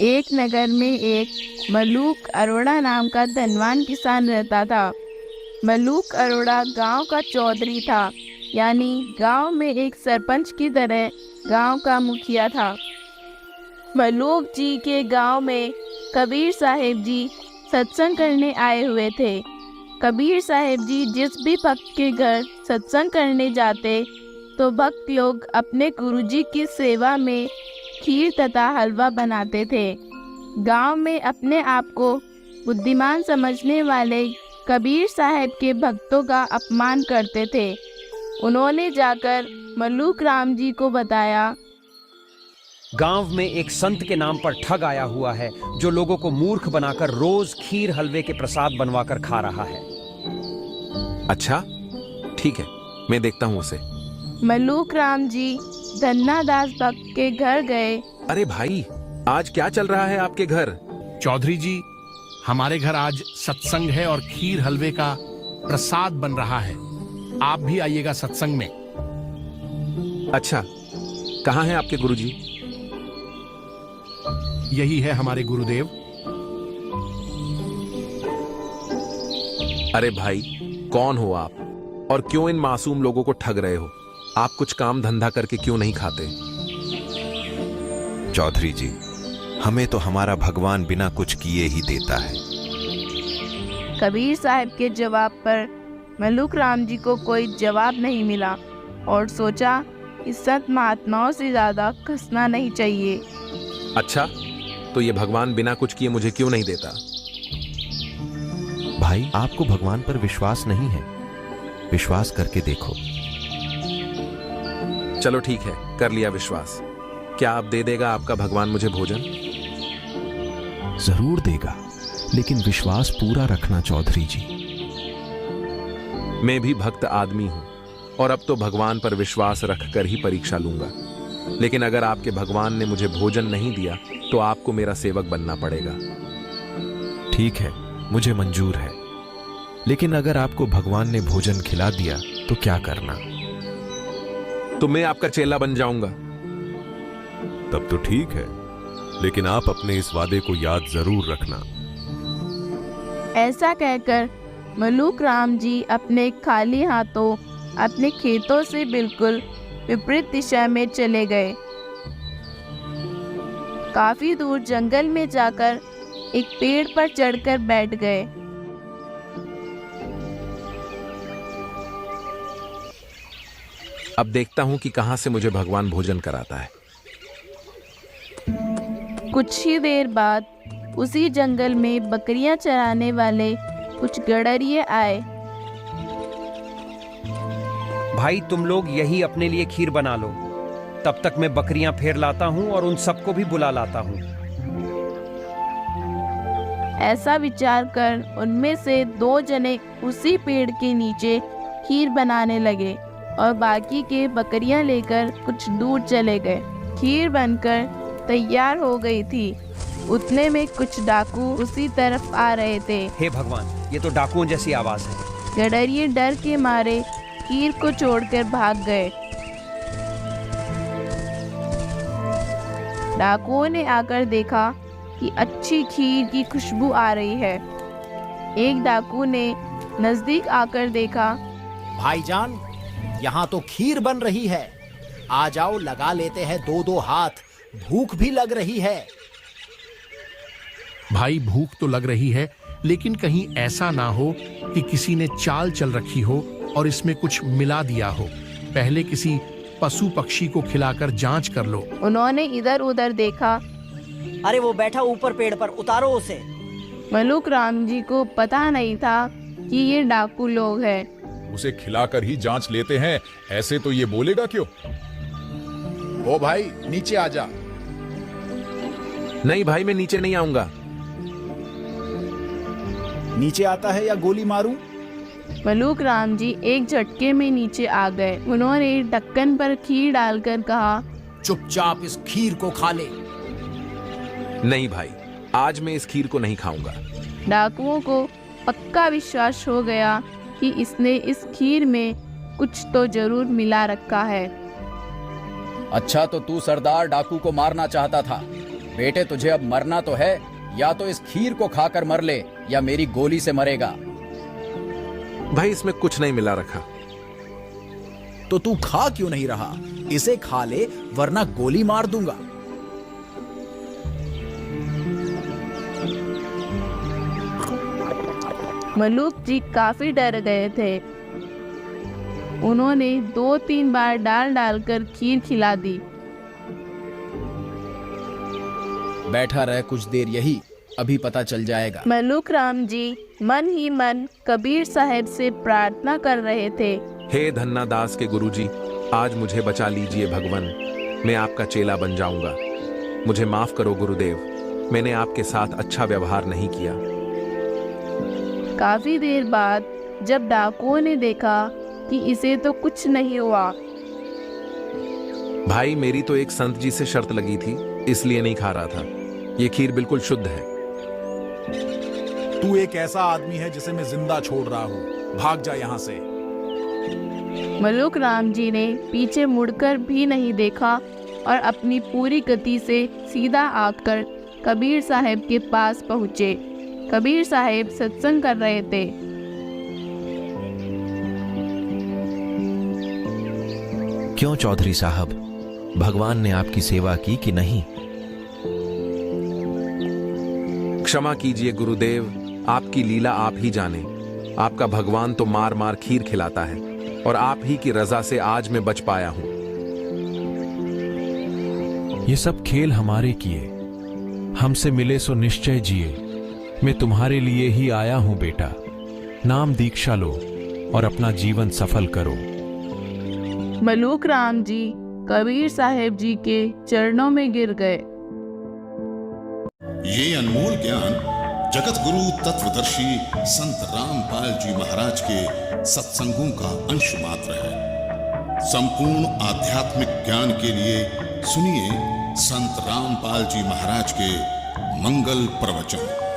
एक नगर में एक मलूक अरोड़ा नाम का धनवान किसान रहता था। मलूक अरोड़ा गांव का चौधरी था, यानी गांव में एक सरपंच की तरह गांव का मुखिया था। मलूक जी के गांव में कबीर साहिब जी सत्संग करने आए हुए थे। कबीर साहिब जी जिस भी भक्त के घर सत्संग करने जाते तो भक्त लोग अपने गुरुजी की सेवा में खीर तथा हलवा बनाते थे। गांव में अपने आप को बुद्धिमान समझने वाले कबीर साहब के भक्तों का अपमान करते थे। उन्होंने जाकर मलूक राम जी को बताया, गांव में एक संत के नाम पर ठग आया हुआ है जो लोगों को मूर्ख बनाकर रोज खीर हलवे के प्रसाद बनवाकर खा रहा है। अच्छा, ठीक है, मैं देखता हूँ उसे। मलूक राम जी धन्नादास भक्त के घर गए। अरे भाई, आज क्या चल रहा है आपके घर? चौधरी जी, हमारे घर आज सत्संग है और खीर हलवे का प्रसाद बन रहा है। आप भी आइएगा सत्संग में। अच्छा, कहाँ हैं आपके गुरुजी? यही है हमारे गुरुदेव। अरे भाई, कौन हो आप और क्यों इन मासूम लोगों को ठग रहे हो? आप कुछ काम धंधा करके क्यों नहीं खाते? चौधरी जी, हमें तो हमारा भगवान बिना कुछ किए ही देता है। कबीर साहब के जवाब पर मलूक राम जी को कोई जवाब नहीं मिला और सोचा कि संत महात्माओं से ज्यादा कसना नहीं चाहिए। अच्छा, तो ये भगवान बिना कुछ किए मुझे क्यों नहीं देता? भाई, आपको भगवान पर विश्वास नहीं है। विश्वास करके देखो। चलो ठीक है, कर लिया विश्वास। क्या आप दे देगा आपका भगवान मुझे भोजन? जरूर देगा, लेकिन विश्वास पूरा रखना चौधरी जी। मैं भी भक्त आदमी हूं और अब तो भगवान पर विश्वास रखकर ही परीक्षा लूंगा। लेकिन अगर आपके भगवान ने मुझे भोजन नहीं दिया तो आपको मेरा सेवक बनना पड़ेगा। ठीक है, मुझे मंजूर है, लेकिन अगर आपको भगवान ने भोजन खिला दिया तो क्या करना? तो मैं आपका चेला बन जाऊंगा। तब तो ठीक है, लेकिन आप अपने इस वादे को याद जरूर रखना। ऐसा कहकर मलूक राम जी अपने खाली हाथों अपने खेतों से बिल्कुल विपरीत दिशा में चले गए। काफी दूर जंगल में जाकर एक पेड़ पर चढ़कर बैठ गए। अब देखता हूं कि कहां से मुझे भगवान भोजन कराता है। कुछ ही देर बाद उसी जंगल में बकरियां चराने वाले कुछ गडरिये आए। भाई, तुम लोग यही अपने लिए खीर बना लो, तब तक मैं बकरियां फेर लाता हूं और उन सबको भी बुला लाता हूं। ऐसा विचार कर उनमें से 2 जने उसी पेड़ के नीचे खीर बनाने लगे और बाकी के बकरियां लेकर कुछ दूर चले गए। खीर बनकर तैयार हो गई थी। उतने में कुछ डाकू उसी तरफ आ रहे थे। हे भगवान, ये तो डाकुओं जैसी आवाज है। गडरिये डर के मारे खीर को छोड़कर भाग गए। डाकुओं ने आकर देखा कि अच्छी खीर की खुशबू आ रही है। एक डाकू ने नजदीक आकर देखा, भाईजान, यहाँ तो खीर बन रही है। आ जाओ, लगा लेते हैं 2-2 हाथ। भूख भी लग रही है। भाई, भूख तो लग रही है, लेकिन कहीं ऐसा ना हो कि किसी ने चाल चल रखी हो और इसमें कुछ मिला दिया हो। पहले किसी पशु पक्षी को खिलाकर जांच कर लो। उन्होंने इधर उधर देखा। अरे वो बैठा ऊपर पेड़ पर, उतारो उसे। मलूक राम जी को पता नहीं था कि ये डाकू लोग हैं। उसे खिलाकर ही जांच लेते हैं, ऐसे तो ये बोलेगा क्यों? ओ भाई, नीचे आ जा। नहीं भाई, मैं नीचे नहीं आऊंगा। नीचे आता है या गोली मारूं? मलूक राम जी एक झटके में नीचे आ गए। उन्होंने ढक्कन पर खीर डालकर कहा, चुपचाप इस खीर को खा ले। नहीं भाई, आज मैं इस खीर को नहीं खाऊंगा। डाकुओं को पक्का विश्वास हो गया कि इसने इस खीर में कुछ तो जरूर मिला रखा है। अच्छा, तो तू सरदार डाकू को मारना चाहता था, बेटे तुझे अब मरना तो है, या तो इस खीर को खाकर मर ले या मेरी गोली से मरेगा। भाई इसमें कुछ नहीं मिला रखा। तो तू खा क्यों नहीं रहा? इसे खा ले वरना गोली मार दूंगा। मलूक जी काफी डर गए थे। उन्होंने 2-3 बार डाल डालकर खीर खिला दी। बैठा रह कुछ देर यही, अभी पता चल जाएगा। मलूक राम जी मन ही मन कबीर साहब से प्रार्थना कर रहे थे। हे धन्ना दास के गुरुजी, आज मुझे बचा लीजिए भगवान, मैं आपका चेला बन जाऊंगा। मुझे माफ करो गुरुदेव, मैंने आपके साथ अच्छा व्यवहार नहीं किया। काफी देर बाद जब डाकुओं ने देखा कि इसे तो कुछ नहीं हुआ। भाई मेरी तो एक संत जी से शर्त लगी थी, इसलिए नहीं खा रहा था। ये खीर बिल्कुल शुद्ध है। तू एक ऐसा आदमी है जिसे मैं जिंदा छोड़ रहा हूँ, भाग जा यहाँ से। मलूक राम जी ने पीछे मुड़कर भी नहीं देखा और अपनी पूरी गति से सीधा आकर कबीर साहब के पास पहुँचे। कबीर साहब सत्संग कर रहे थे। क्यों चौधरी साहब, भगवान ने आपकी सेवा की कि नहीं? क्षमा कीजिए गुरुदेव, आपकी लीला आप ही जाने। आपका भगवान तो मार मार खीर खिलाता है और आप ही की रजा से आज मैं बच पाया हूं। ये सब खेल हमारे किए, हमसे मिले सो निश्चय जिए। मैं तुम्हारे लिए ही आया हूं बेटा, नाम दीक्षा लो और अपना जीवन सफल करो। मलूक राम जी कबीर साहब जी के चरणों में गिर गए। ये अनमोल ज्ञान जगत गुरु तत्वदर्शी संत रामपाल जी महाराज के सत्संगों का अंश मात्र है। संपूर्ण आध्यात्मिक ज्ञान के लिए सुनिए संत रामपाल जी महाराज के मंगल प्रवचन।